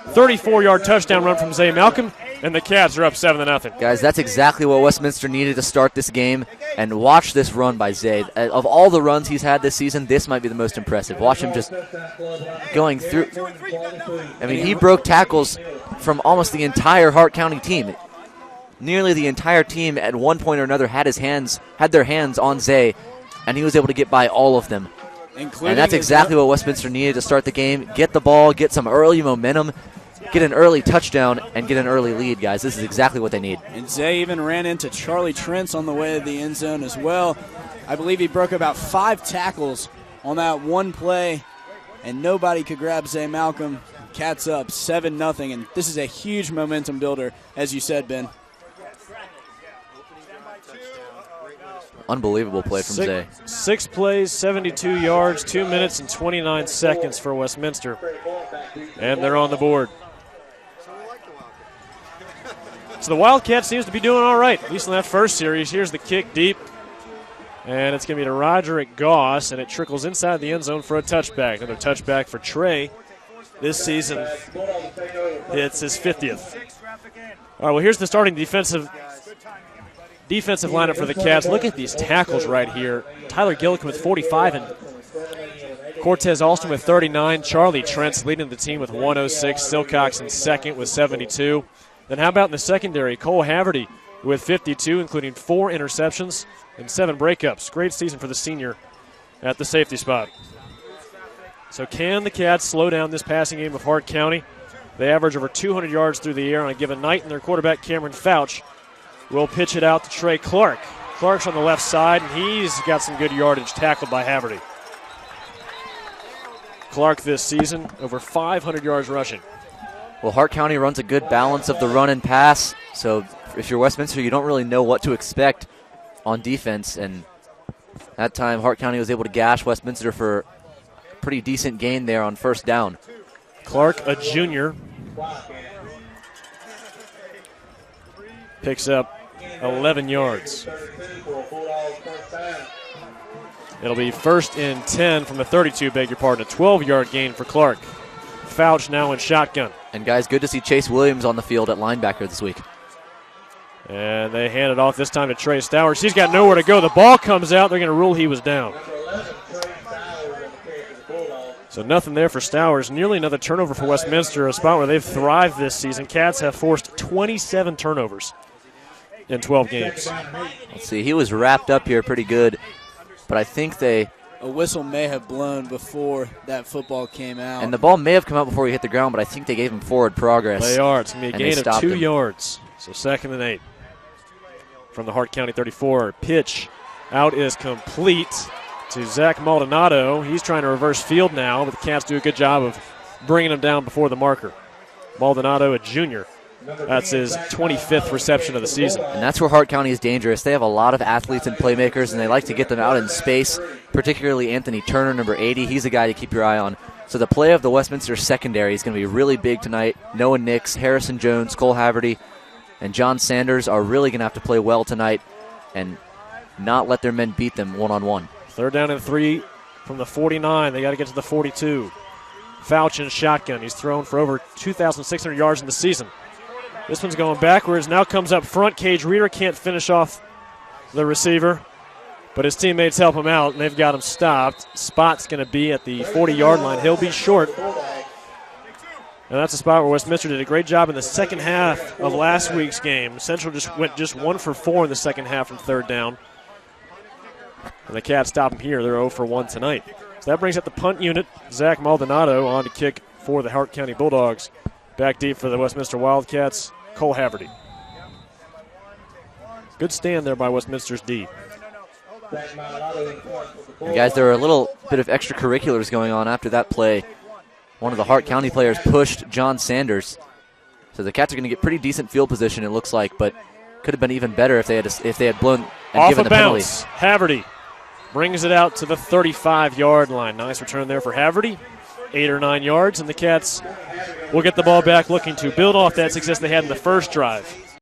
34-yard touchdown run from Zay Malcolm, and the Cats are up 7-0. Guys, that's exactly what Westminster needed to start this game, and watch this run by Zay. Of all the runs he's had this season, this might be the most impressive. Watch him just going through. I mean, he broke tackles from almost the entire Hart County team. Nearly the entire team at one point or another had their hands on Zay, and he was able to get by all of them. And that's exactly what Westminster needed to start the game. Get the ball, get some early momentum, get an early touchdown, and get an early lead, guys. This is exactly what they need. And Zay even ran into Charlie Trentz on the way to the end zone as well. I believe he broke about 5 tackles on that one play, and nobody could grab Zay Malcolm. Cats up 7-0, and this is a huge momentum builder, as you said, Ben. Unbelievable play from Zay. 6 plays, 72 yards, 2 minutes and 29 seconds for Westminster. And they're on the board. So the Wildcat seems to be doing all right, at least in that first series. Here's the kick deep. And it's going to be to Roderick Goss, and it trickles inside the end zone for a touchback. Another touchback for Trey this season. It's his 50th. All right, well, here's the starting defensive lineup for the Cats. Look at these tackles right here. Tyler Gillikin with 45 and Cortez Alston with 39. Charlie Trentz leading the team with 106. Silcox in second with 72. Then how about in the secondary? Cole Haverty with 52, including 4 interceptions and 7 breakups. Great season for the senior at the safety spot. So can the Cats slow down this passing game of Hart County? They average over 200 yards through the air on a given night, and their quarterback Cameron Fouch will pitch it out to Trey Clark. Clark's on the left side, and he's got some good yardage tackled by Haverty. Clark this season, over 500 yards rushing. Well, Hart County runs a good balance of the run and pass, so if you're Westminster, you don't really know what to expect on defense, and that time Hart County was able to gash Westminster for a pretty decent gain there on first down. Clark, a junior, picks up 11 yards. It'll be 1st and 10 from the 32, beg your pardon. A 12-yard gain for Clark. Fouch now in shotgun. And, guys, good to see Chase Williams on the field at linebacker this week. And they hand it off this time to Trey Stowers. He's got nowhere to go. The ball comes out. They're going to rule he was down. So nothing there for Stowers. Nearly another turnover for Westminster, a spot where they've thrived this season. Cats have forced 27 turnovers in 12 games. Let's see. He was wrapped up here pretty good, but I think a whistle may have blown before that football came out. And the ball may have come out before he hit the ground, but I think they gave him forward progress. They are. It's going to be a gain of 2 yards. So 2nd and 8 from the Hart County 34. Pitch out is complete to Zach Maldonado. He's trying to reverse field now, but the Cats do a good job of bringing him down before the marker. Maldonado, a junior. That's his 25th reception of the season. And that's where Hart County is dangerous. They have a lot of athletes and playmakers, and they like to get them out in space, particularly Anthony Turner, number 80. He's a guy to keep your eye on. So the play of the Westminster secondary is going to be really big tonight. Noah Nix, Harrison Jones, Cole Haverty, and John Sanders are really going to have to play well tonight and not let their men beat them one-on-one. 3rd down and 3 from the 49. They got to get to the 42. Fouch in shotgun. He's thrown for over 2,600 yards in the season. This one's going backwards. Now comes up front. Cage Reeder can't finish off the receiver, but his teammates help him out, and they've got him stopped. Spot's going to be at the 40-yard line. He'll be short. And that's a spot where Westminster did a great job in the second half of last week's game. Central went 1 for 4 in the second half from 3rd down. And the Cats stop him here. They're 0 for 1 tonight. So that brings up the punt unit. Zach Maldonado on to kick for the Hart County Bulldogs. Back deep for the Westminster Wildcats, Cole Haverty. Good stand there by Westminster's D. And guys, there were a little bit of extracurriculars going on after that play. One of the Hart County players pushed John Sanders. So the Cats are going to get pretty decent field position, it looks like, but could have been even better if they had blown and off given a the penalty. Bounce. Haverty brings it out to the 35-yard line. Nice return there for Haverty. 8 or 9 yards, and the Cats will get the ball back looking to build off that success they had in the first drive.